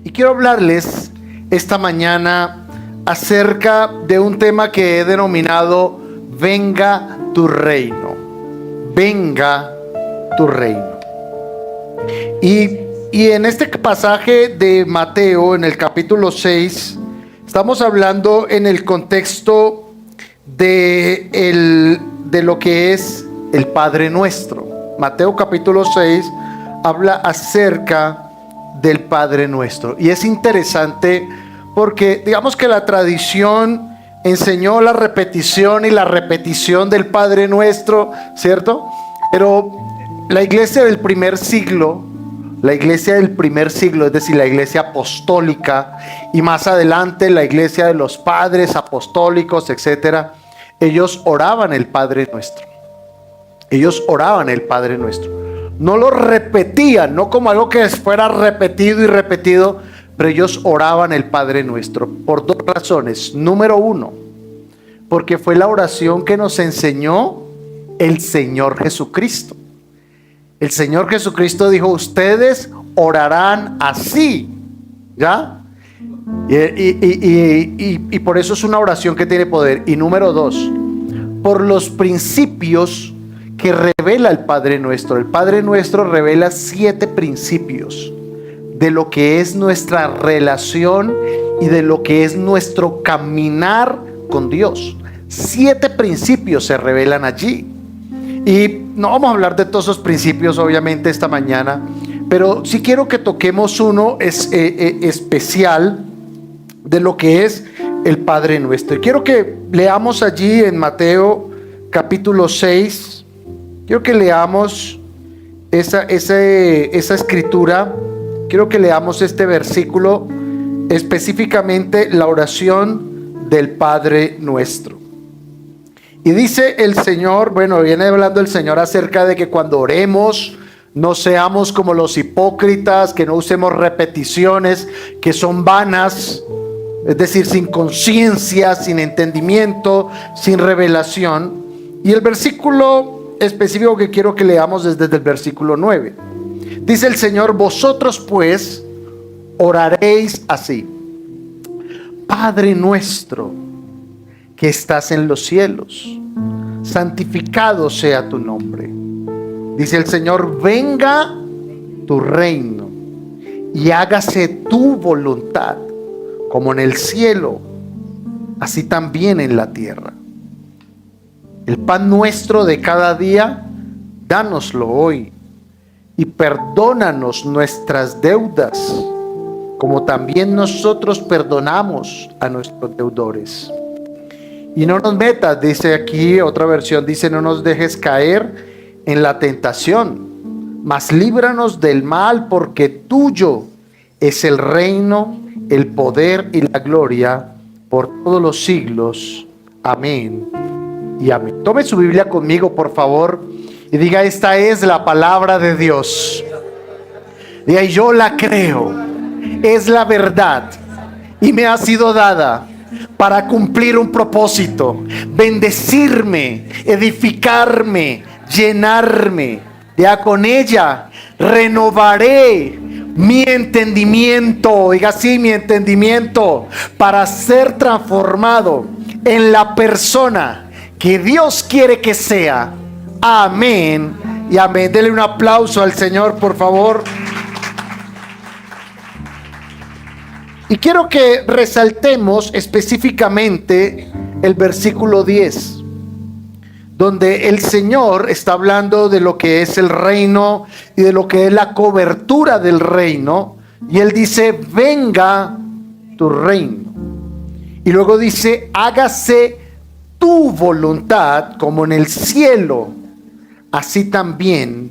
Y quiero hablarles esta mañana acerca de un tema que he denominado Venga tu reino. Venga tu reino. Y en este pasaje de Mateo, en el capítulo 6, estamos hablando en el contexto de lo que es el Padre Nuestro. Mateo capítulo 6 habla acerca del Padre Nuestro. Y es interesante porque digamos que la tradición enseñó la repetición y la repetición del Padre Nuestro, ¿cierto? Pero la iglesia del primer siglo, es decir, la iglesia apostólica, y más adelante la iglesia de los padres apostólicos, etcétera, ellos oraban el Padre Nuestro. Ellos oraban el Padre Nuestro. No lo repetían, no como algo que fuera repetido y repetido, pero ellos oraban el Padre Nuestro por dos razones. Número uno, porque fue la oración que nos enseñó el Señor Jesucristo. El Señor Jesucristo dijo: ustedes orarán así, ¿ya? Y por eso es una oración que tiene poder. Y número dos, por los principios que revela el Padre Nuestro. El Padre Nuestro revela 7 principios de lo que es nuestra relación y de lo que es nuestro caminar con Dios. 7 principios se revelan allí. Y no vamos a hablar de todos esos principios obviamente esta mañana, pero sí quiero que toquemos uno especial de lo que es el Padre Nuestro. Y quiero que leamos allí en Mateo capítulo 6. Quiero que leamos esa escritura. Quiero que leamos este versículo, específicamente la oración del Padre Nuestro. Y dice el Señor, viene hablando el Señor acerca de que cuando oremos no seamos como los hipócritas, que no usemos repeticiones que son vanas, es decir, sin conciencia, sin entendimiento, sin revelación. Y el versículo específico que quiero que leamos es desde el versículo 9. Dice el Señor: vosotros pues oraréis así: Padre nuestro que estás en los cielos, santificado sea tu nombre. Dice el Señor: venga tu reino y hágase tu voluntad, como en el cielo, así también en la tierra. El pan nuestro de cada día, dánoslo hoy, y perdónanos nuestras deudas, como también nosotros perdonamos a nuestros deudores. Y no nos metas, dice aquí otra versión, dice: no nos dejes caer en la tentación, mas líbranos del mal, porque tuyo es el reino, el poder y la gloria por todos los siglos. Amén y amén. Tome su Biblia conmigo, por favor, y diga: esta es la palabra de Dios. Diga: yo la creo, es la verdad y me ha sido dada para cumplir un propósito: bendecirme, edificarme, llenarme. Ya con ella renovaré mi entendimiento, diga así, mi entendimiento, para ser transformado en la persona que Dios quiere que sea. Amén y amén. Dele un aplauso al Señor, por favor. Y quiero que resaltemos específicamente el versículo 10, donde el Señor está hablando de lo que es el reino y de lo que es la cobertura del reino. Y Él dice: venga tu reino. Y luego dice: hágase tu voluntad, como en el cielo, así también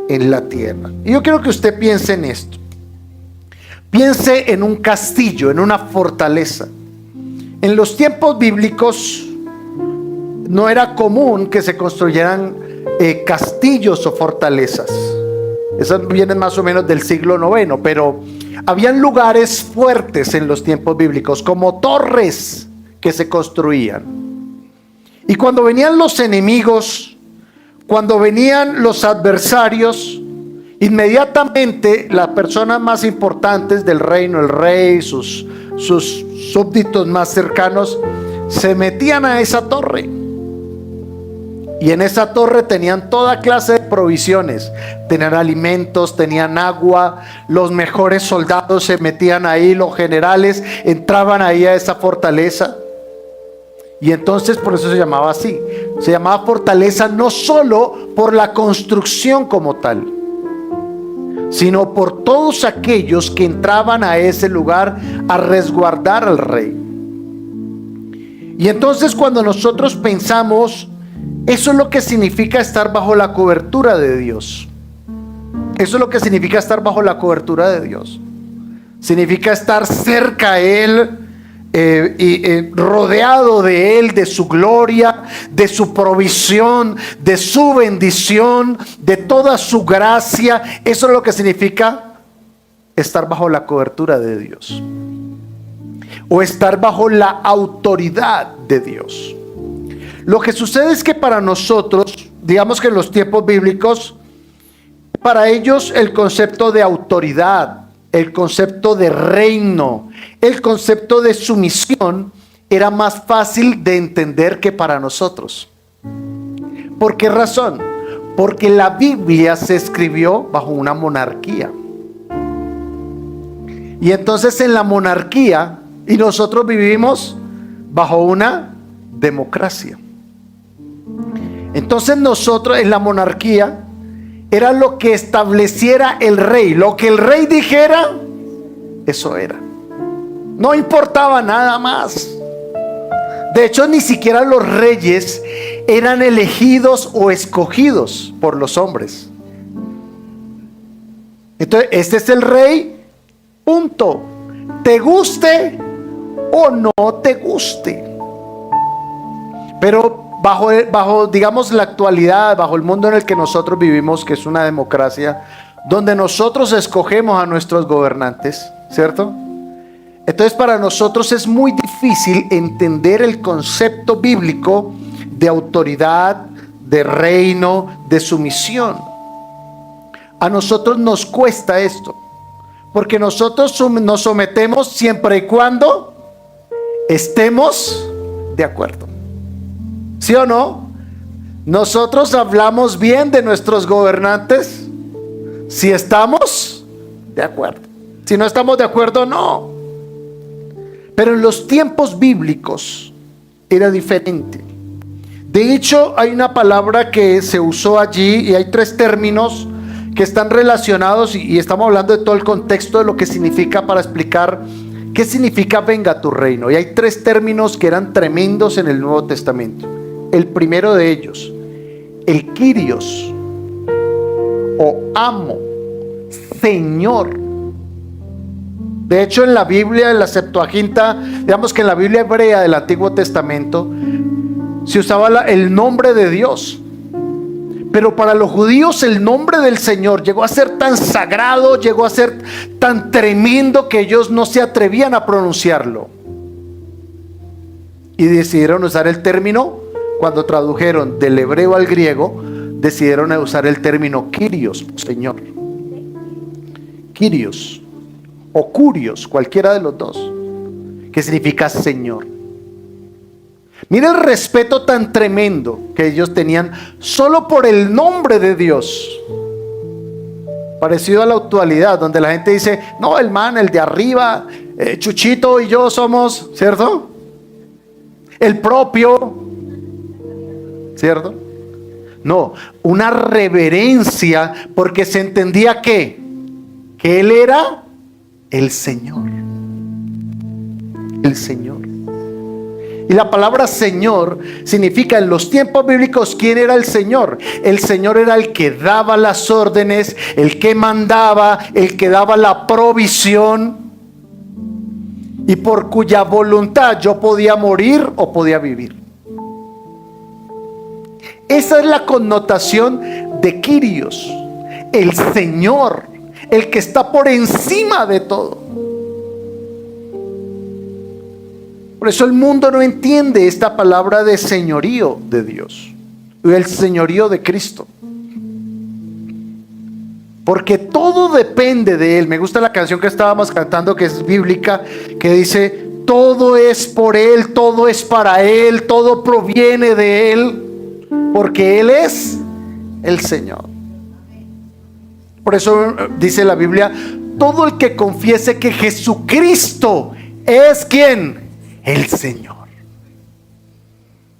en la tierra. Y yo quiero que usted piense en esto. Piense en un castillo, en una fortaleza. En los tiempos bíblicos no era común que se construyeran castillos o fortalezas. Esas vienen más o menos del siglo IX, pero habían lugares fuertes en los tiempos bíblicos, como torres que se construían. Y cuando venían los enemigos, cuando venían los adversarios Inmediatamente las personas más importantes del reino, el rey, sus súbditos más cercanos, se metían a esa torre. Y en esa torre tenían toda clase de provisiones. Tenían alimentos, tenían agua. Los mejores soldados se metían ahí, los generales entraban ahí a esa fortaleza. Y entonces por eso se llamaba así. Se llamaba fortaleza no solo por la construcción como tal, sino por todos aquellos que entraban a ese lugar a resguardar al rey. Y entonces cuando nosotros pensamos, eso es lo que significa estar bajo la cobertura de Dios. Eso es lo que significa estar bajo la cobertura de Dios. Significa estar cerca a Él, rodeado de Él, de su gloria, de su provisión, de su bendición, de toda su gracia. Eso es lo que significa estar bajo la cobertura de Dios, o estar bajo la autoridad de Dios. Lo que sucede es que para nosotros, digamos que en los tiempos bíblicos, para ellos el concepto de autoridad, el concepto de reino, el concepto de sumisión era más fácil de entender que para nosotros. ¿Por qué razón? Porque la Biblia se escribió bajo una monarquía. Y entonces en la monarquía, y nosotros vivimos bajo una democracia. Entonces nosotros en la monarquía era lo que estableciera el rey. Lo que el rey dijera, eso era. No importaba nada más. De hecho, ni siquiera los reyes eran elegidos o escogidos por los hombres. Entonces, este es el rey, punto. Te guste o no te guste. Pero bajo, digamos, la actualidad, bajo el mundo en el que nosotros vivimos, que es una democracia, donde nosotros escogemos a nuestros gobernantes, ¿cierto? Entonces para nosotros es muy difícil entender el concepto bíblico de autoridad, de reino, de sumisión. A nosotros nos cuesta esto, porque nosotros nos sometemos siempre y cuando estemos de acuerdo. ¿Sí o no? Nosotros hablamos bien de nuestros gobernantes si estamos de acuerdo. Si no estamos de acuerdo, no. Pero en los tiempos bíblicos era diferente. De hecho, hay una palabra que se usó allí y hay tres términos que están relacionados y estamos hablando de todo el contexto de lo que significa para explicar qué significa venga tu reino. Y hay tres términos que eran tremendos en el Nuevo Testamento. El primero de ellos, el Kyrios, o amo, Señor. De hecho, en la Biblia, en la Septuaginta, digamos que en la Biblia hebrea del Antiguo Testamento, se usaba el nombre de Dios. Pero para los judíos el nombre del Señor llegó a ser tan sagrado, llegó a ser tan tremendo que ellos no se atrevían a pronunciarlo. Y decidieron usar el término. Cuando tradujeron del hebreo al griego, decidieron usar el término Kyrios, Señor. Kyrios o Kurios, cualquiera de los dos, que significa Señor. Mira el respeto tan tremendo que ellos tenían solo por el nombre de Dios. Parecido a la actualidad, donde la gente dice, no, el man, el de arriba, Chuchito y yo somos, ¿cierto? El propio, ¿cierto? No, una reverencia, porque se entendía que Él era el Señor. El Señor. Y la palabra Señor significa en los tiempos bíblicos, ¿quién era el Señor? El Señor era el que daba las órdenes, el que mandaba, el que daba la provisión, y por cuya voluntad yo podía morir o podía vivir. Esa es la connotación de Kyrios, el Señor, el que está por encima de todo. Por eso el mundo no entiende esta palabra de señorío de Dios, el señorío de Cristo. porque todo depende de Él. Me gusta la canción que estábamos cantando, que es bíblica, que dice: todo es por Él, todo es para Él, todo proviene de Él, porque Él es el Señor. Por eso dice la Biblia: todo el que confiese que Jesucristo es ¿quién? El Señor.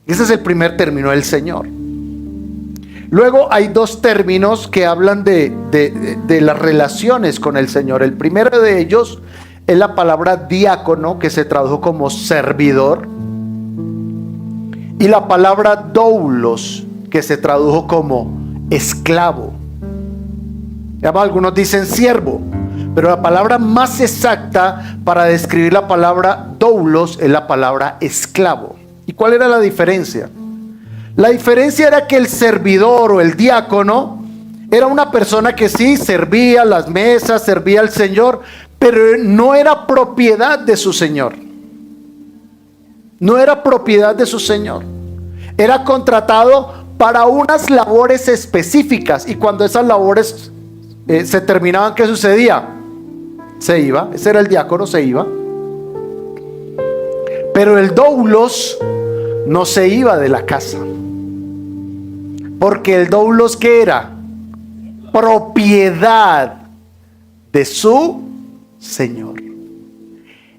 Ese es el primer término, el Señor. Luego hay dos términos que hablan de las relaciones con el Señor. El primero de ellos es la palabra diácono, que se tradujo como servidor, y la palabra doulos, que se tradujo como esclavo. Algunos dicen siervo, pero la palabra más exacta para describir la palabra doulos es la palabra esclavo. ¿Y cuál era la diferencia? La diferencia era que el servidor o el diácono era una persona que sí servía las mesas, servía al Señor, pero no era propiedad de su Señor. No era propiedad de su Señor. Era contratado para unas labores específicas, y cuando esas labores se terminaban, ¿qué sucedía? Se iba. Ese era el diácono, se iba. Pero el doulos no se iba de la casa, porque el doulos, ¿qué era? Propiedad de su Señor.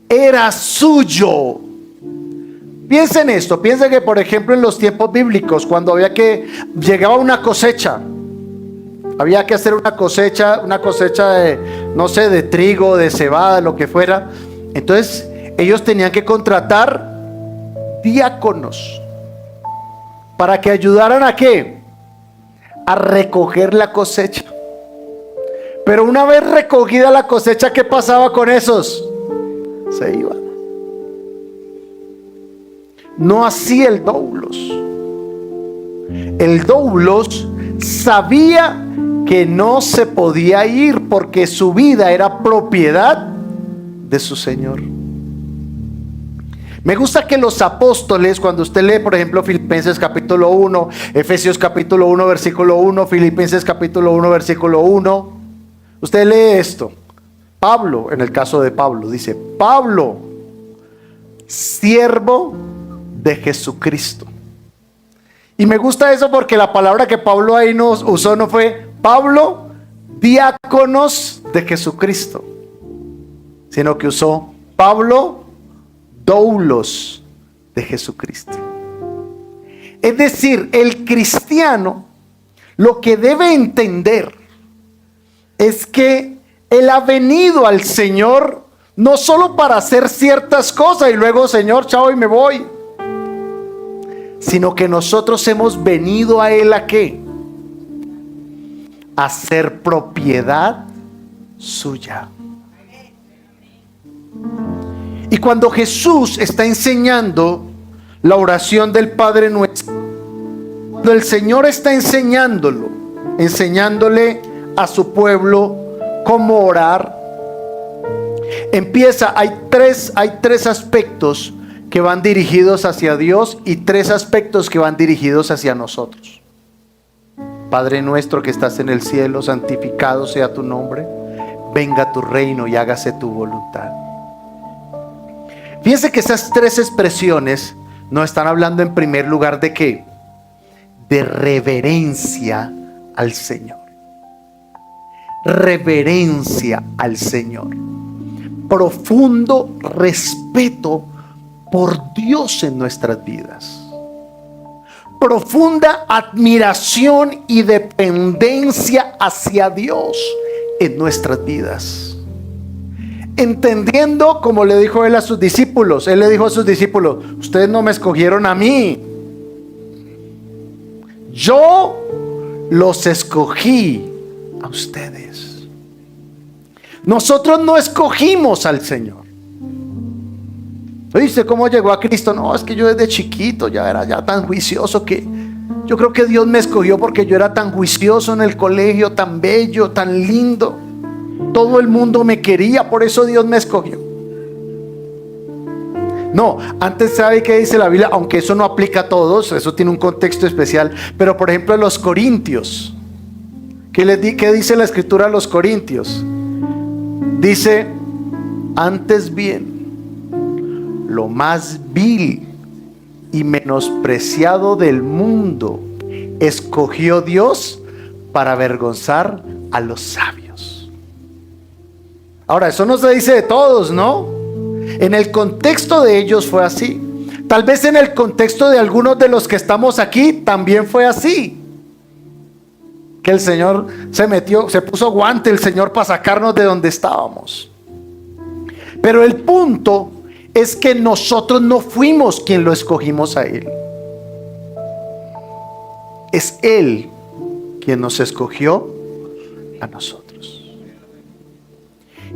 Era suyo. Piensen esto, piensen que por ejemplo en los tiempos bíblicos, cuando llegaba una cosecha, había que hacer una cosecha de, no sé, de trigo, de cebada, lo que fuera. Entonces ellos tenían que contratar diáconos para que ayudaran ¿a qué? A recoger la cosecha. Pero una vez recogida la cosecha, ¿qué pasaba con esos? Se iban. No así el doulos. El doulos sabía que no se podía ir, porque su vida era propiedad de su Señor. Me gusta que los apóstoles, cuando usted lee por ejemplo Filipenses capítulo 1, Efesios capítulo 1 versículo 1, Filipenses capítulo 1 versículo 1, usted lee esto. Pablo, en el caso de Pablo, dice: Pablo, siervo de Jesucristo. Y me gusta eso porque la palabra que Pablo ahí nos usó no fue Pablo, diáconos de Jesucristo, sino que usó Pablo, doulos de Jesucristo. Es decir, el cristiano lo que debe entender es que él ha venido al Señor no solo para hacer ciertas cosas y luego Señor, chao y me voy, sino que nosotros hemos venido a Él ¿a qué? A ser propiedad suya. Y cuando Jesús está enseñando la oración del Padre Nuestro, cuando el Señor está enseñándole a su pueblo cómo orar, hay tres aspectos que van dirigidos hacia Dios y tres aspectos que van dirigidos hacia nosotros. Padre nuestro que estás en el cielo, santificado sea tu nombre, venga tu reino y hágase tu voluntad. Fíjense que esas tres expresiones nos están hablando en primer lugar ¿de qué? De reverencia al Señor. Reverencia al Señor. Profundo respeto por Dios en nuestras vidas. Profunda admiración y dependencia hacia Dios en nuestras vidas. Entendiendo, como le dijo él a sus discípulos, él le dijo a sus discípulos: ustedes no me escogieron a mí, yo los escogí a ustedes. Nosotros no escogimos al Señor. ¿Dice cómo llegó a Cristo? No, es que yo desde chiquito ya era tan juicioso, que yo creo que Dios me escogió porque yo era tan juicioso en el colegio, tan bello, tan lindo. Todo el mundo me quería, por eso Dios me escogió. No, antes, ¿sabe qué dice la Biblia? Aunque eso no aplica a todos, eso tiene un contexto especial. Pero por ejemplo en los Corintios, ¿Qué dice la Escritura a los Corintios? Dice, antes bien, lo más vil y menospreciado del mundo escogió Dios para avergonzar a los sabios. Ahora, eso no se dice de todos, ¿no? En el contexto de ellos fue así. Tal vez en el contexto de algunos de los que estamos aquí también fue así. Que el Señor se puso guante el Señor para sacarnos de donde estábamos. Pero el punto es que nosotros no fuimos quien lo escogimos a Él. Es Él quien nos escogió a nosotros.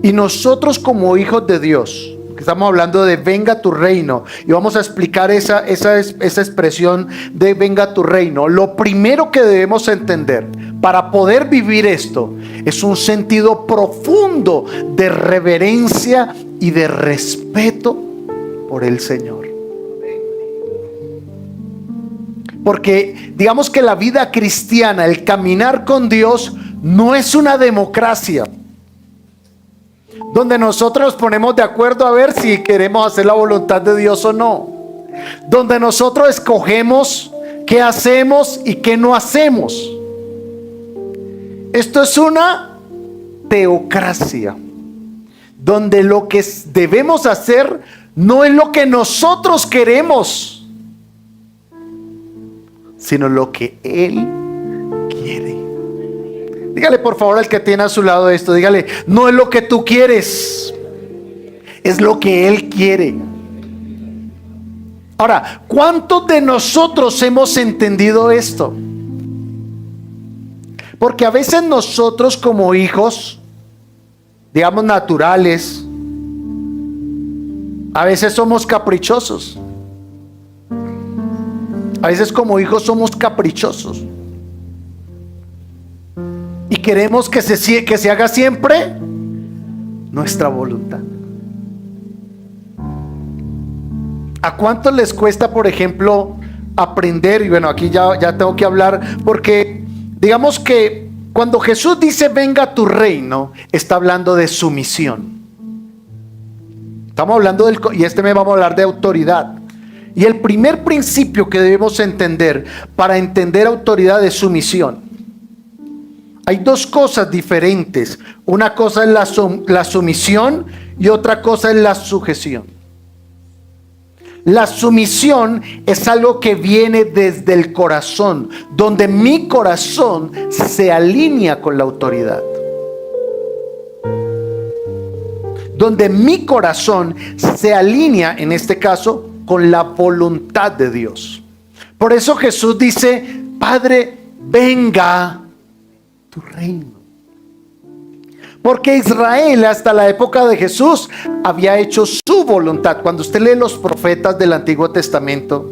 Y nosotros como hijos de Dios, estamos hablando de venga tu reino, y vamos a explicar esa expresión de venga tu reino. Lo primero que debemos entender para poder vivir esto es un sentido profundo de reverencia y de respeto por el Señor. Porque digamos que la vida cristiana, el caminar con Dios, no es una democracia donde nosotros nos ponemos de acuerdo a ver si queremos hacer la voluntad de Dios o no, donde nosotros escogemos qué hacemos y qué no hacemos. Esto es una teocracia, donde lo que debemos hacer no es lo que nosotros queremos, sino lo que Él quiere. Dígale por favor al que tiene a su lado esto, dígale, no es lo que tú quieres, es lo que Él quiere. Ahora, ¿cuántos de nosotros hemos entendido esto? Porque a veces nosotros como hijos, digamos naturales, a veces somos caprichosos. A veces como hijos somos caprichosos. Y queremos que se haga siempre nuestra voluntad. ¿A cuántos les cuesta, por ejemplo, aprender? Y bueno, aquí ya tengo que hablar, porque digamos que cuando Jesús dice venga tu reino, está hablando de sumisión. Estamos hablando y mes vamos a hablar de autoridad. Y el primer principio que debemos entender para entender autoridad es sumisión. Hay dos cosas diferentes. Una cosa es la sumisión y otra cosa es la sujeción. La sumisión es algo que viene desde el corazón, donde mi corazón se alinea con la autoridad. Donde mi corazón se alinea, en este caso, con la voluntad de Dios. Por eso Jesús dice, Padre, venga tu reino. Porque Israel hasta la época de Jesús había hecho su voluntad. Cuando usted lee los profetas del Antiguo Testamento,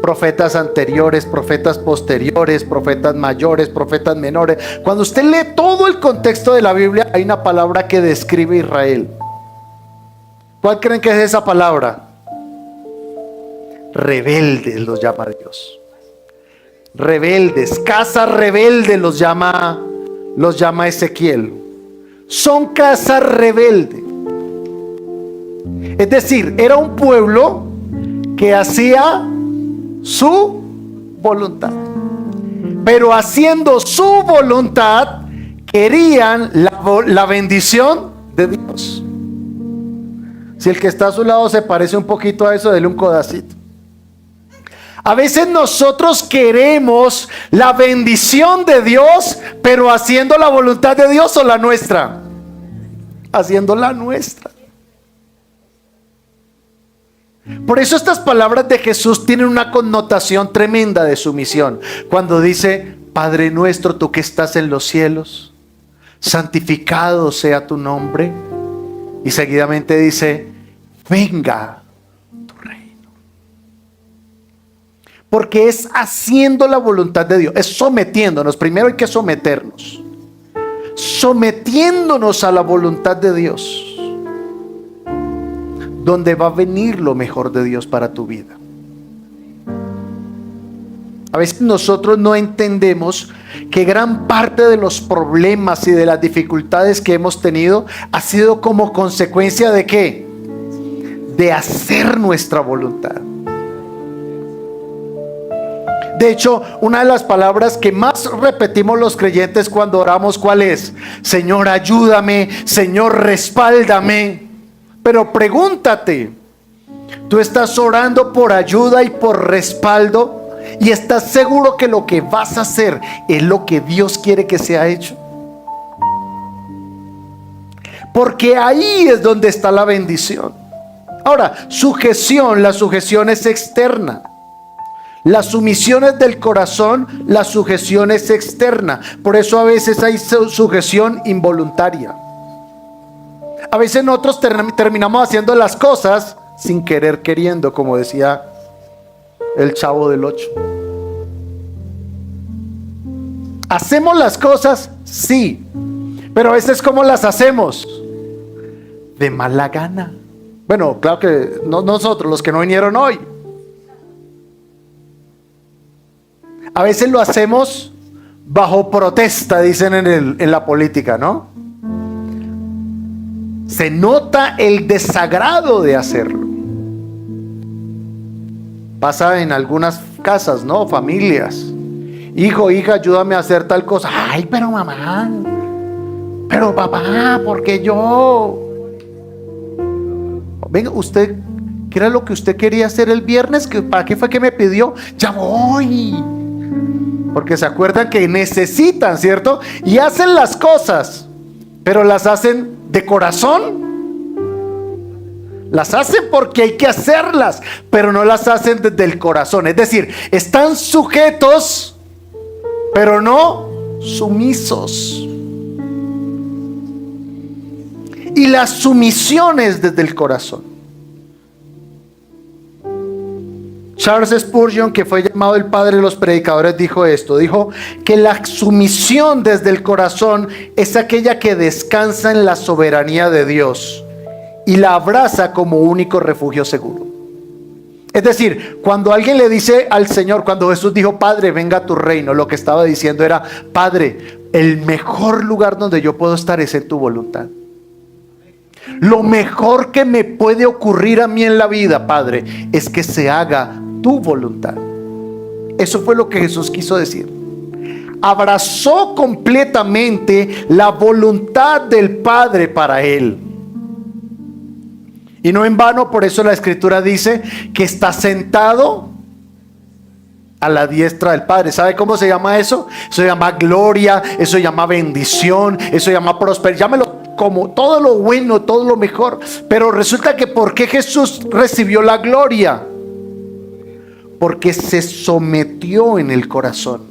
profetas anteriores, profetas posteriores, profetas mayores, profetas menores, cuando usted lee todo el contexto de la Biblia, hay una palabra que describe a Israel. ¿Cuál creen que es esa palabra? Rebeldes los llama Dios. Rebeldes, casa rebelde los llama Ezequiel. Son casa rebelde. Es decir, era un pueblo que hacía su voluntad, pero haciendo su voluntad querían la bendición de Dios. Si el que está a su lado se parece un poquito a eso, dele un codacito. A veces nosotros queremos la bendición de Dios, pero haciendo la voluntad de Dios o la nuestra. Haciendo la nuestra. Por eso estas palabras de Jesús tienen una connotación tremenda de sumisión. Cuando dice, Padre nuestro, tú que estás en los cielos, santificado sea tu nombre. Y seguidamente dice, venga tu reino. Porque es haciendo la voluntad de Dios, es sometiéndonos. Primero hay que someternos. Sometiéndonos a la voluntad de Dios, donde va a venir lo mejor de Dios para tu vida. A veces nosotros no entendemos que gran parte de los problemas y de las dificultades que hemos tenido ha sido como consecuencia ¿de qué? De hacer nuestra voluntad. De hecho, una de las palabras que más repetimos los creyentes cuando oramos, ¿cuál es? Señor, ayúdame, Señor, respáldame. Pero pregúntate, ¿tú estás orando por ayuda y por respaldo? ¿Y estás seguro que lo que vas a hacer es lo que Dios quiere que sea hecho? Porque ahí es donde está la bendición. Ahora, la sujeción es externa. La sumisión es del corazón, la sujeción es externa. Por eso a veces hay sujeción involuntaria. A veces nosotros terminamos haciendo las cosas sin querer queriendo, como decía el Chavo del 8. ¿Hacemos las cosas? Sí. Pero a veces ¿cómo las hacemos? De mala gana. Bueno, claro que no nosotros, los que no vinieron hoy. A veces lo hacemos bajo protesta, dicen en la política, ¿no? Se nota el desagrado de hacerlo. Pasa en algunas casas, ¿no? Familias. Hijo, hija, ayúdame a hacer tal cosa. Ay, pero mamá, pero papá, ¿por qué yo? Venga, usted, ¿qué era lo que usted quería hacer el viernes? ¿Para qué fue que me pidió? Ya voy. Porque se acuerdan que necesitan, ¿cierto? Y hacen las cosas, pero las hacen de corazón. Las hacen porque hay que hacerlas, pero no las hacen desde el corazón. Es decir, están sujetos, pero no sumisos. Y la sumisión es desde el corazón. Charles Spurgeon, que fue llamado el padre de los predicadores, dijo esto. Dijo que la sumisión desde el corazón es aquella que descansa en la soberanía de Dios y la abraza como único refugio seguro. Es decir, cuando alguien le dice al Señor, cuando Jesús dijo, Padre, venga a tu reino, lo que estaba diciendo era, Padre, el mejor lugar donde yo puedo estar es en tu voluntad. Lo mejor que me puede ocurrir a mí en la vida, Padre, es que se haga tu voluntad. Eso fue lo que Jesús quiso decir. Abrazó completamente la voluntad del Padre para él. Y no en vano, por eso la Escritura dice que está sentado a la diestra del Padre. ¿Sabe cómo se llama eso? Eso se llama gloria, eso se llama bendición, eso se llama prosperidad. Llámelo como todo lo bueno, todo lo mejor. Pero resulta que ¿por qué Jesús recibió la gloria? Porque se sometió en el corazón.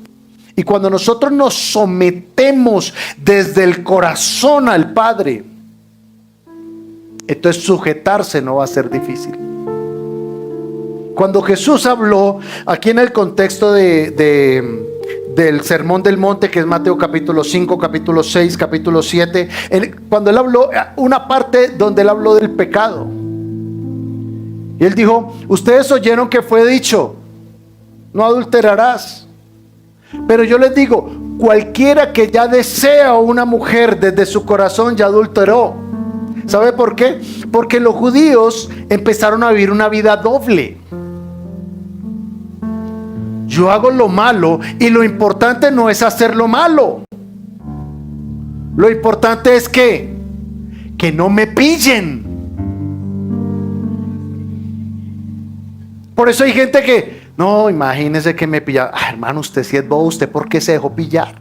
Y cuando nosotros nos sometemos desde el corazón al Padre, entonces sujetarse no va a ser difícil. Cuando Jesús habló aquí en el contexto del Sermón del Monte, que es Mateo capítulo 5, capítulo 6, capítulo 7, cuando él habló, una parte donde él habló del pecado, y él dijo, ustedes oyeron que fue dicho, no adulterarás. Pero yo les digo, cualquiera que ya desea a una mujer desde su corazón ya adulteró. ¿Sabe por qué? Porque los judíos empezaron a vivir una vida doble. Yo hago lo malo y lo importante no es hacer lo malo. Lo importante es que no me pillen. Por eso hay gente que, no, imagínese que me pilla. Ah, hermano, usted si es bobo, ¿usted por qué se dejó pillar?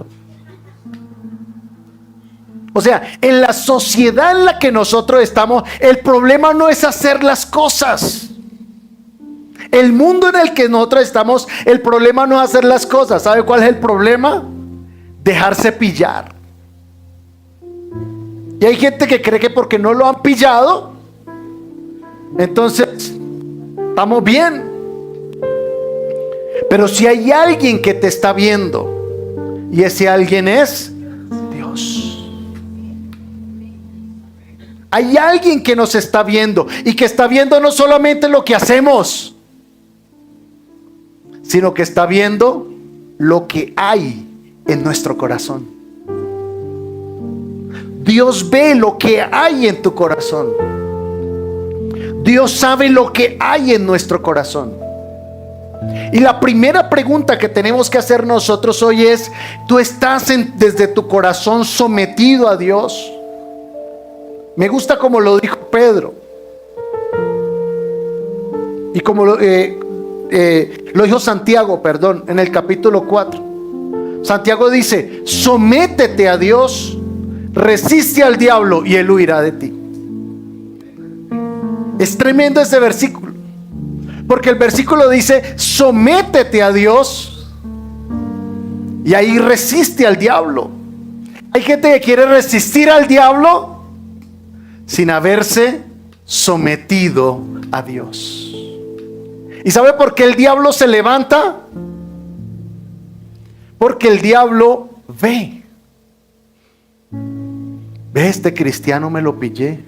O sea, en la sociedad en la que nosotros estamos, el problema no es hacer las cosas. El mundo en el que nosotros estamos, el problema no es hacer las cosas. ¿Sabe cuál es el problema? Dejarse pillar. Y hay gente que cree que porque no lo han pillado, entonces estamos bien. Pero si hay alguien que te está viendo, y ese alguien es Dios. Hay alguien que nos está viendo y que está viendo no solamente lo que hacemos, sino que está viendo lo que hay en nuestro corazón. Dios ve lo que hay en tu corazón. Dios sabe lo que hay en nuestro corazón. Y la primera pregunta que tenemos que hacer nosotros hoy es: ¿tú estás desde tu corazón sometido a Dios? Me gusta como lo dijo Pedro. Y como lo dijo Santiago, perdón, en el capítulo 4. Santiago dice: sométete a Dios, resiste al diablo y él huirá de ti. Es tremendo ese versículo, porque el versículo dice: sométete a Dios, y ahí resiste al diablo. Hay gente que quiere resistir al diablo sin haberse sometido a Dios. ¿Y sabe por qué el diablo se levanta? Porque el diablo ve. Ve, este cristiano me lo pillé.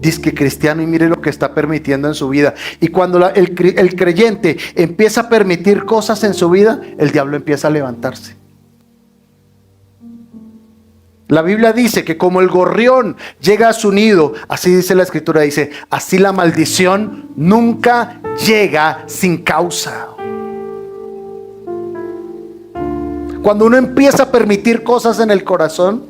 Dice que cristiano, y mire lo que está permitiendo en su vida. Y cuando el creyente empieza a permitir cosas en su vida, el diablo empieza a levantarse. La Biblia dice que como el gorrión llega a su nido, así dice la escritura, dice: así la maldición nunca llega sin causa. Cuando uno empieza a permitir cosas en el corazón,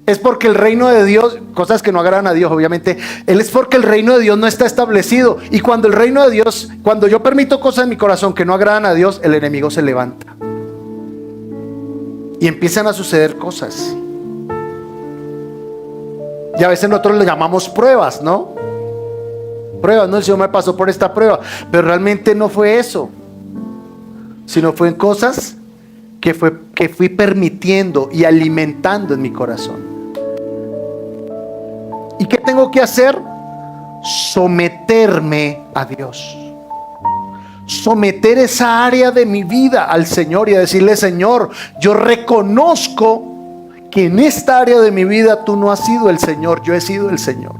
es porque el reino de Dios, cosas que no agradan a Dios obviamente, es porque el reino de Dios no está establecido. Y cuando el reino de Dios, cuando yo permito cosas en mi corazón que no agradan a Dios, el enemigo se levanta y empiezan a suceder cosas. Y a veces nosotros le llamamos pruebas, ¿no? Pruebas, ¿no? El Señor me pasó por esta prueba, pero realmente no fue eso, sino fue en cosas que fui permitiendo y alimentando en mi corazón. ¿Y qué tengo que hacer? Someterme a Dios. Someter esa área de mi vida al Señor y a decirle: Señor, yo reconozco que en esta área de mi vida tú no has sido el Señor, yo he sido el Señor.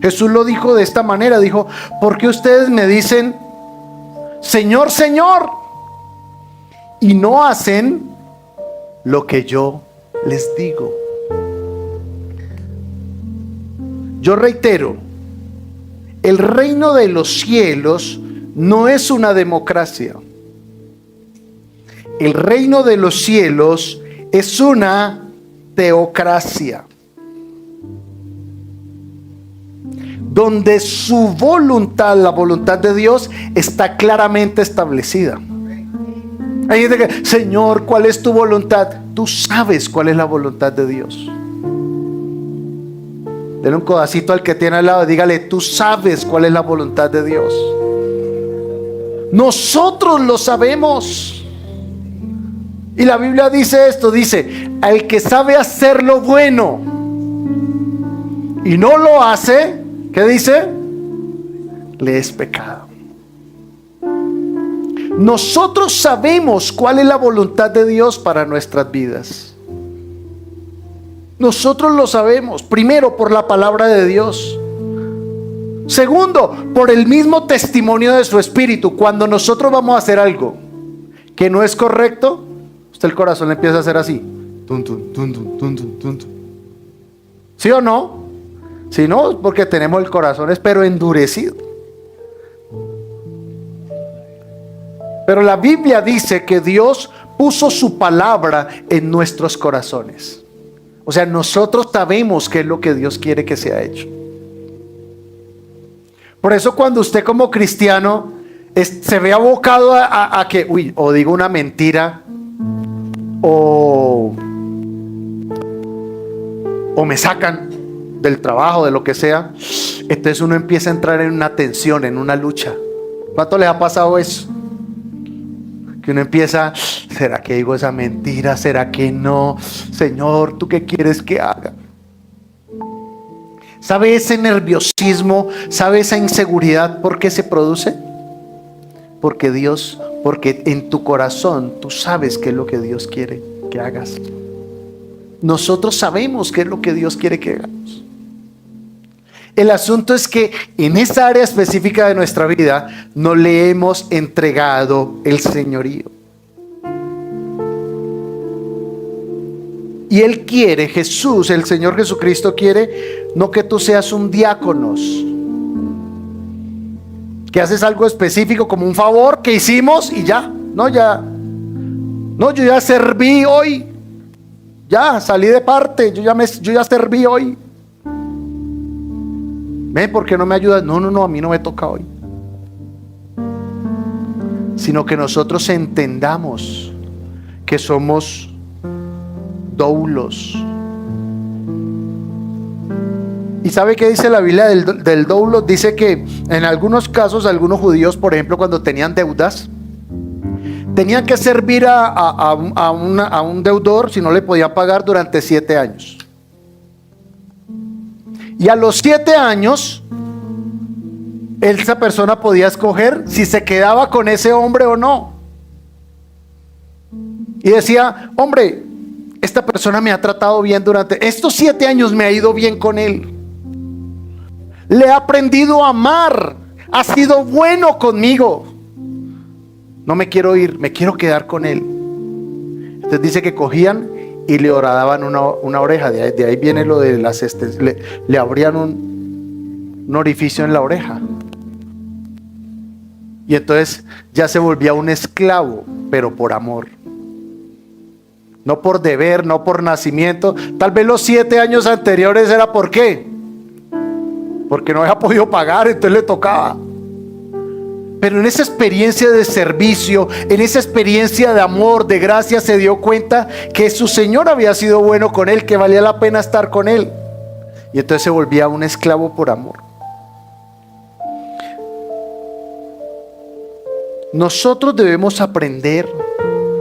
Jesús lo dijo de esta manera, dijo: ¿por qué ustedes me dicen Señor, Señor, y no hacen lo que yo les digo? Yo reitero, el reino de los cielos no es una democracia. El reino de los cielos es una teocracia, donde su voluntad, la voluntad de Dios, está claramente establecida. Hay gente que: Señor, ¿cuál es tu voluntad? Tú sabes cuál es la voluntad de Dios. Denle un codacito al que tiene al lado, dígale: tú sabes cuál es la voluntad de Dios. Nosotros lo sabemos. Y la Biblia dice esto, dice: al que sabe hacer lo bueno y no lo hace, ¿qué dice? Le es pecado. Nosotros sabemos cuál es la voluntad de Dios para nuestras vidas. Nosotros lo sabemos, primero por la palabra de Dios. Segundo, por el mismo testimonio de su Espíritu. Cuando nosotros vamos a hacer algo que no es correcto, usted el corazón le empieza a hacer así. Tum, tum, tum, tum, tum, tum, tum, tum. ¿Sí o no? Si no, porque tenemos el corazón pero endurecido. Pero la Biblia dice que Dios puso su palabra en nuestros corazones. O sea, nosotros sabemos qué es lo que Dios quiere que sea hecho. Por eso cuando usted como cristiano se ve abocado a que, o digo una mentira, o me sacan del trabajo, de lo que sea, entonces uno empieza a entrar en una tensión, en una lucha. ¿Cuánto les ha pasado eso? Que uno empieza: ¿será que digo esa mentira? ¿Será que no? Señor, ¿tú qué quieres que haga? ¿Sabe ese nerviosismo? ¿Sabe esa inseguridad por qué se produce? Porque en tu corazón tú sabes qué es lo que Dios quiere que hagas. Nosotros sabemos qué es lo que Dios quiere que hagamos. El asunto es que en esa área específica de nuestra vida no le hemos entregado el señorío. Y Él quiere, Jesús, el Señor Jesucristo quiere, no que tú seas un diáconos, que haces algo específico como un favor que hicimos y ya. No, yo ya serví hoy. Ya salí de parte, yo ya serví hoy. Ven, ¿por qué no me ayudas? No, a mí no me toca hoy. Sino que nosotros entendamos que somos doulos. ¿Y sabe qué dice la Biblia del doulo? Dice que en algunos casos, algunos judíos, por ejemplo, cuando tenían deudas, tenían que servir a un deudor si no le podían pagar durante 7 años. Y a los 7 años, esa persona podía escoger si se quedaba con ese hombre o no. Y decía, hombre, esta persona me ha tratado bien durante estos 7 años, me ha ido bien con él. Le he aprendido a amar, ha sido bueno conmigo. No me quiero ir, me quiero quedar con él. Entonces dice que cogían y le horadaban una oreja. De ahí viene lo de las le abrían un orificio en la oreja. Y entonces ya se volvía un esclavo, pero por amor. No por deber, no por nacimiento. Tal vez los 7 años anteriores era ¿por qué? Porque no había podido pagar, entonces le tocaba. Pero en esa experiencia de servicio, en esa experiencia de amor, de gracia, se dio cuenta que su Señor había sido bueno con él, que valía la pena estar con él. Y entonces se volvía un esclavo por amor. Nosotros debemos aprender,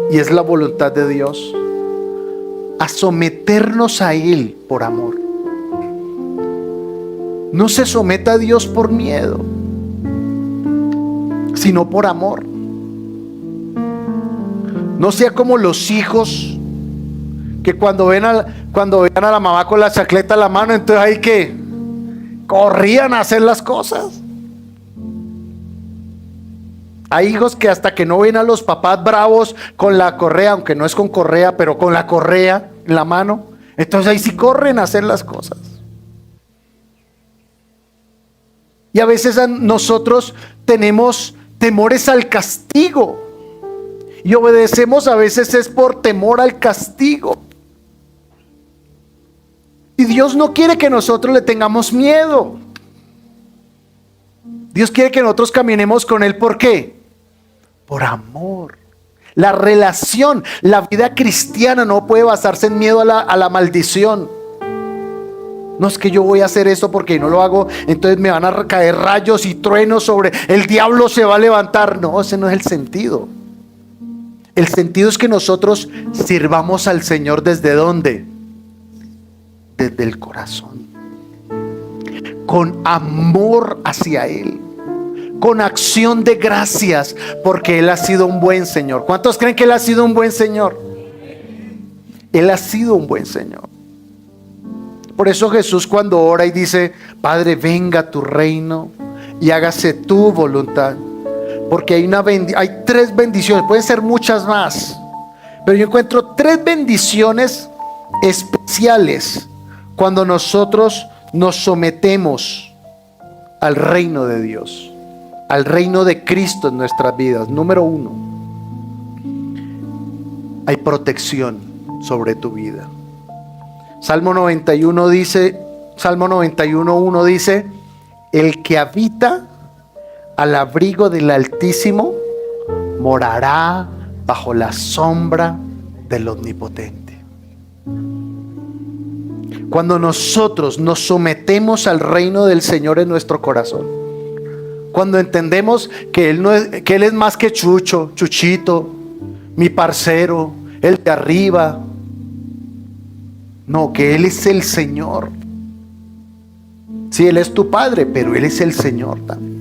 y es la voluntad de Dios, a someternos a Él por amor. No se someta a Dios por miedo, sino por amor. No sea como los hijos que cuando vean a la mamá con la chancleta en la mano, entonces hay que corrían a hacer las cosas. Hay hijos que hasta que no ven a los papás bravos con la correa, aunque no es con correa, pero con la correa en la mano, entonces ahí sí corren a hacer las cosas. Y a veces nosotros tenemos temores al castigo y obedecemos a veces es por temor al castigo. Y Dios no quiere que nosotros le tengamos miedo. Dios quiere que nosotros caminemos con Él. ¿Por qué? Por amor. La relación, la vida cristiana no puede basarse en miedo a la maldición. No es que yo voy a hacer esto porque no lo hago, entonces me van a caer rayos y truenos sobre, el diablo se va a levantar. No, ese no es el sentido. El sentido es que nosotros sirvamos al Señor ¿desde dónde? Desde el corazón, con amor hacia Él, con acción de gracias, porque Él ha sido un buen Señor. ¿Cuántos creen que Él ha sido un buen Señor? Él ha sido un buen Señor. Por eso Jesús cuando ora y dice, Padre, venga tu reino y hágase tu voluntad, porque hay 3 bendiciones, pueden ser muchas más, pero yo encuentro 3 bendiciones especiales cuando nosotros nos sometemos al reino de Dios, al reino de Cristo en nuestras vidas. Número 1, hay protección sobre tu vida. Salmo 91 dice, Salmo 91:1 dice, el que habita al abrigo del Altísimo morará bajo la sombra del Omnipotente. Cuando nosotros nos sometemos al reino del Señor en nuestro corazón, cuando entendemos que Él es más que Chucho, Chuchito, mi parcero, el de arriba. No, que Él es el Señor. Sí, Él es tu Padre, pero Él es el Señor también.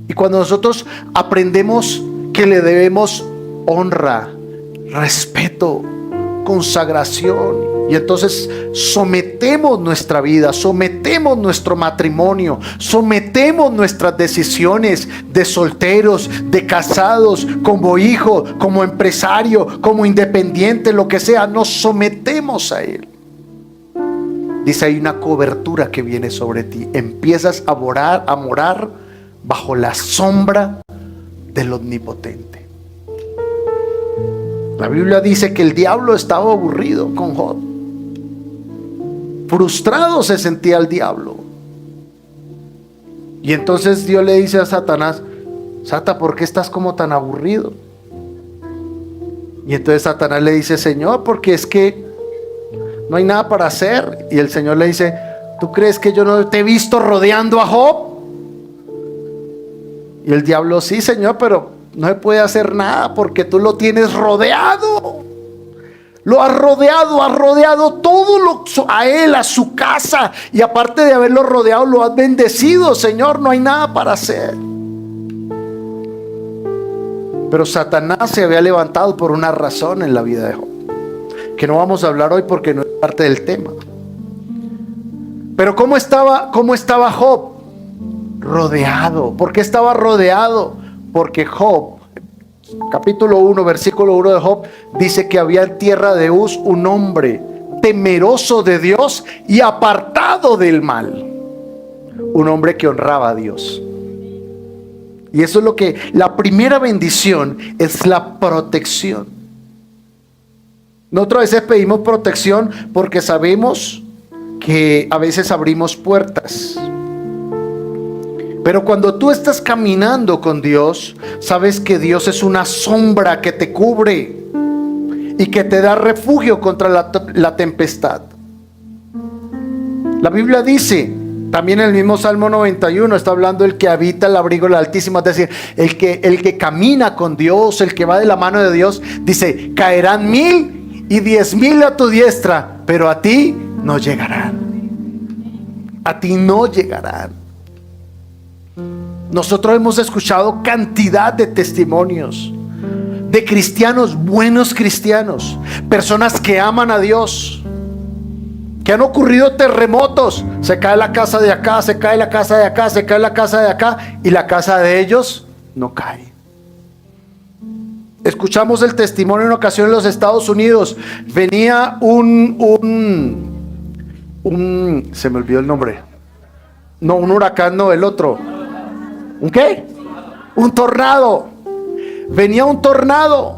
Y cuando nosotros aprendemos que le debemos honra, respeto, consagración, Y entonces sometemos nuestra vida, sometemos nuestro matrimonio, sometemos nuestras decisiones de solteros, de casados, como hijo, como empresario, como independiente, lo que sea, nos sometemos a Él. Dice, hay una cobertura que viene sobre ti. Empiezas a morar bajo la sombra del Omnipotente. La Biblia dice que el diablo estaba aburrido con Job. Frustrado se sentía el diablo. Y entonces Dios le dice a Satanás, Sata, ¿por qué estás como tan aburrido? Y entonces Satanás le dice, Señor, porque es que no hay nada para hacer. Y el Señor le dice, ¿tú crees que yo no te he visto rodeando a Job? Y el diablo, sí, Señor, pero no se puede hacer nada porque tú lo tienes rodeado. Lo has rodeado todo a él, a su casa. Y aparte de haberlo rodeado, lo has bendecido. Señor, no hay nada para hacer. Pero Satanás se había levantado por una razón en la vida de Job, que no vamos a hablar hoy porque no es parte del tema. Pero ¿cómo estaba Job? Rodeado. ¿Por qué estaba rodeado? Porque Job, capítulo 1, versículo 1 de Job, dice que había en tierra de Uz un hombre temeroso de Dios y apartado del mal. Un hombre que honraba a Dios. Y eso es lo que, la primera bendición es la protección. Nosotros a veces pedimos protección porque sabemos que a veces abrimos puertas. Pero cuando tú estás caminando con Dios, sabes que Dios es una sombra que te cubre y que te da refugio contra la tempestad. La Biblia dice, también en el mismo Salmo 91, está hablando el que habita el abrigo del Altísimo, es decir, el que camina con Dios, el que va de la mano de Dios, dice, caerán 1000 y 10,000 a tu diestra, pero a ti no llegarán. A ti no llegarán. Nosotros hemos escuchado cantidad de testimonios de cristianos, buenos cristianos, personas que aman a Dios, que han ocurrido terremotos, se cae la casa de acá, se cae la casa de acá, se cae la casa de acá, y la casa de ellos no cae. Escuchamos el testimonio en una ocasión en los Estados Unidos. Venía se me olvidó el nombre. No, un huracán, no, el otro. ¿Un qué? Un tornado. Venía un tornado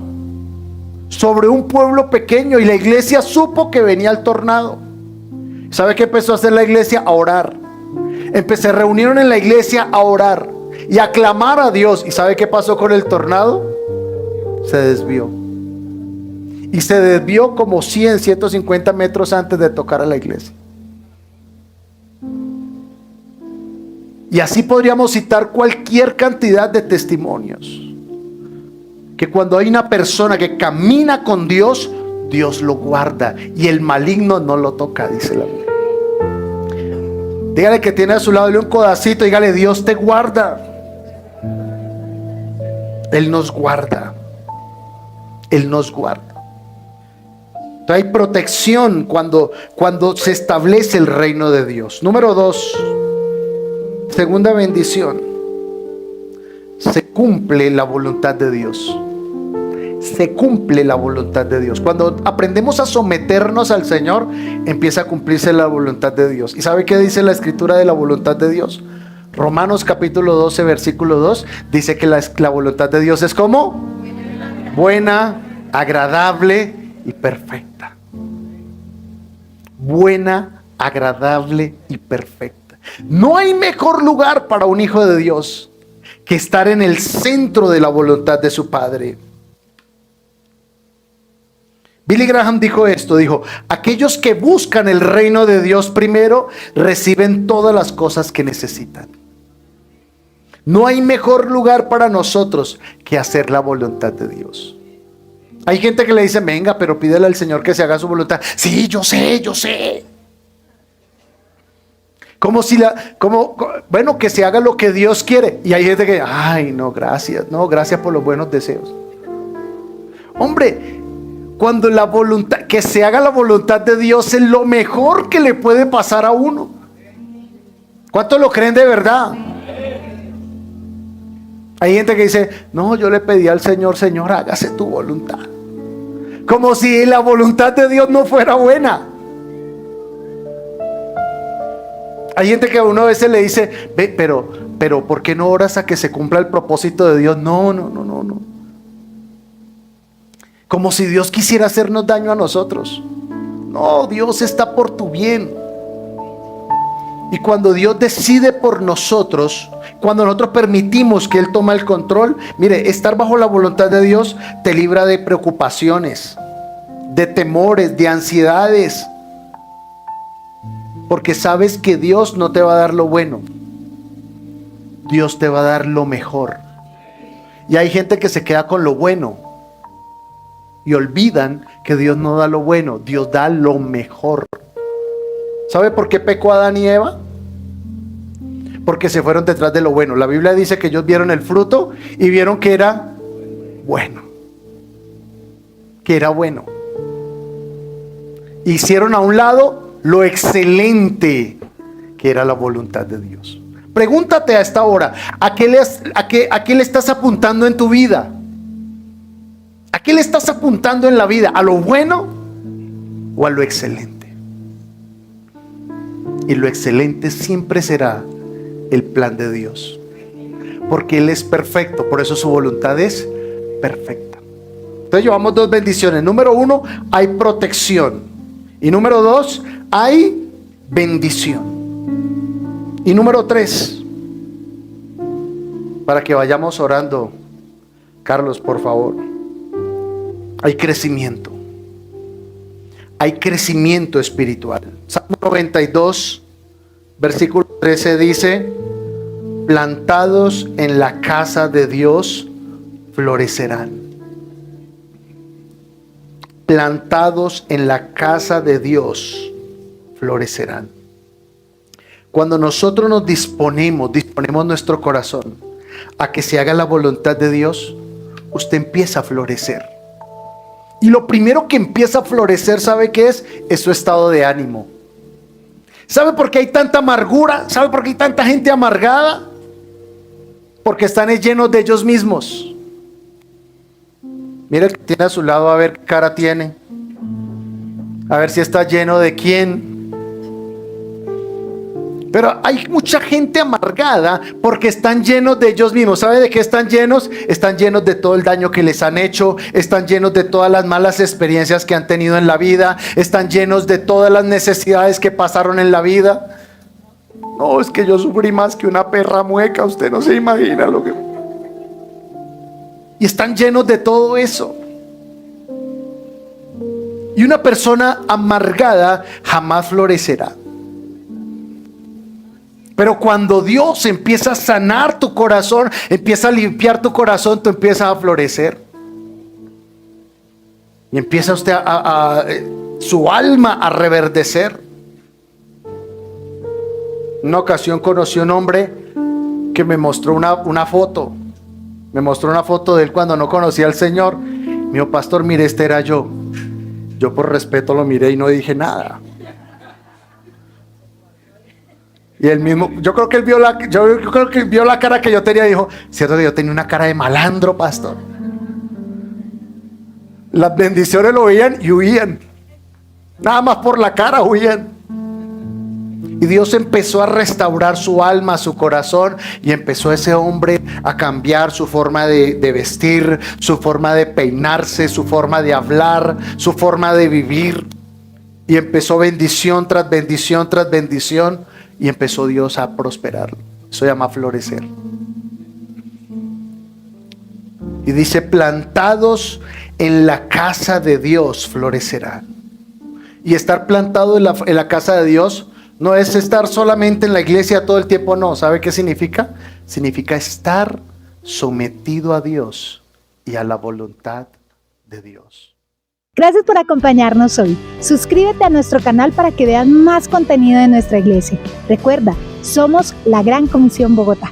sobre un pueblo pequeño y la iglesia supo que venía el tornado. ¿Sabe qué empezó a hacer la iglesia? A orar. Se reunieron en la iglesia a orar y a clamar a Dios. ¿Y sabe qué pasó con el tornado? Se desvió. Y se desvió como 150 metros antes de tocar a la iglesia. Y así podríamos citar cualquier cantidad de testimonios. Que cuando hay una persona que camina con Dios, Dios lo guarda y el maligno no lo toca, dice la Biblia. Dígale que tiene a su lado un codacito, dígale, Dios te guarda. Él nos guarda. Él nos guarda. Entonces hay protección cuando se establece el reino de Dios. Número 2. Segunda bendición, se cumple la voluntad de Dios. Se cumple la voluntad de Dios. Cuando aprendemos a someternos al Señor, empieza a cumplirse la voluntad de Dios. ¿Y sabe qué dice la escritura de la voluntad de Dios? Romanos capítulo 12, versículo 2, dice que la voluntad de Dios es como buena, agradable y perfecta. Buena, agradable y perfecta. No hay mejor lugar para un hijo de Dios que estar en el centro de la voluntad de su Padre. Billy Graham dijo esto, dijo, aquellos que buscan el reino de Dios primero, reciben todas las cosas que necesitan. No hay mejor lugar para nosotros que hacer la voluntad de Dios. Hay gente que le dice, venga, pero pídele al Señor que se haga su voluntad. Sí, yo sé. Bueno, que se haga lo que Dios quiere. Y hay gente que, ay, no, gracias por los buenos deseos. Hombre, Cuando la voluntad, que se haga la voluntad de Dios es lo mejor que le puede pasar a uno. ¿Cuántos lo creen de verdad? Hay gente que dice, no, yo le pedí al Señor, Señor, hágase tu voluntad. Como si la voluntad de Dios no fuera buena. Hay gente que a uno a veces le dice, ve, pero ¿por qué no oras a que se cumpla el propósito de Dios? No. Como si Dios quisiera hacernos daño a nosotros. No, Dios está por tu bien. Y cuando Dios decide por nosotros, cuando nosotros permitimos que Él tome el control, mire, estar bajo la voluntad de Dios te libra de preocupaciones, de temores, de ansiedades. Porque sabes que Dios no te va a dar lo bueno. Dios te va a dar lo mejor. Y hay gente que se queda con lo bueno y olvidan que Dios no da lo bueno, Dios da lo mejor. ¿Sabe por qué pecó Adán y Eva? Porque se fueron detrás de lo bueno. La Biblia dice que ellos vieron el fruto y vieron que era bueno. Que era bueno. Hicieron a un lado lo excelente que era la voluntad de Dios. Pregúntate a esta hora, ¿a qué le estás apuntando en tu vida? ¿A qué le estás apuntando en la vida? ¿A lo bueno o a lo excelente? Y lo excelente siempre será el plan de Dios, porque Él es perfecto, por eso su voluntad es perfecta. Entonces llevamos dos bendiciones. Número 1, hay protección. Y número 2, hay bendición. Y número 3, para que vayamos orando, Carlos, por favor, hay crecimiento. Hay crecimiento espiritual. Salmo 92, versículo 13 dice, plantados en la casa de Dios florecerán. Plantados en la casa de Dios florecerán. Cuando nosotros nos disponemos nuestro corazón a que se haga la voluntad de Dios, usted empieza a florecer. Y lo primero que empieza a florecer, ¿sabe qué es? Es su estado de ánimo. ¿Sabe por qué hay tanta amargura? ¿Sabe por qué hay tanta gente amargada? Porque están llenos de ellos mismos. Mira el que tiene a su lado, a ver qué cara tiene. A ver si está lleno de quién. Pero hay mucha gente amargada porque están llenos de ellos mismos. ¿Sabe de qué están llenos? Están llenos de todo el daño que les han hecho. Están llenos de todas las malas experiencias que han tenido en la vida. Están llenos de todas las necesidades que pasaron en la vida. No, es que yo sufrí más que una perra mueca. Usted no se imagina lo que... Y están llenos de todo eso. Y una persona amargada jamás florecerá. Pero cuando Dios empieza a sanar tu corazón, empieza a limpiar tu corazón, tú empiezas a florecer. Y empieza usted su alma a reverdecer. Una ocasión conocí a un hombre que me mostró una foto. Me mostró una foto de él cuando no conocía al Señor. Me dijo, pastor, mire, este era yo. Yo por respeto lo miré y no dije nada. Y él mismo, yo creo que él vio la cara que yo tenía y dijo, cierto que yo tenía una cara de malandro, pastor. Las bendiciones lo veían y huían. Nada más por la cara huían. Y Dios empezó a restaurar su alma, su corazón, y empezó ese hombre a cambiar su forma de vestir, su forma de peinarse, su forma de hablar, su forma de vivir. Y empezó bendición tras bendición tras bendición. Y empezó Dios a prosperar. Eso se llama florecer. Y dice, plantados en la casa de Dios florecerán. Y estar plantado en la casa de Dios no es estar solamente en la iglesia todo el tiempo, no. ¿Sabe qué significa? Significa estar sometido a Dios y a la voluntad de Dios. Gracias por acompañarnos hoy. Suscríbete a nuestro canal para que veas más contenido de nuestra iglesia. Recuerda, somos la Gran Comisión Bogotá.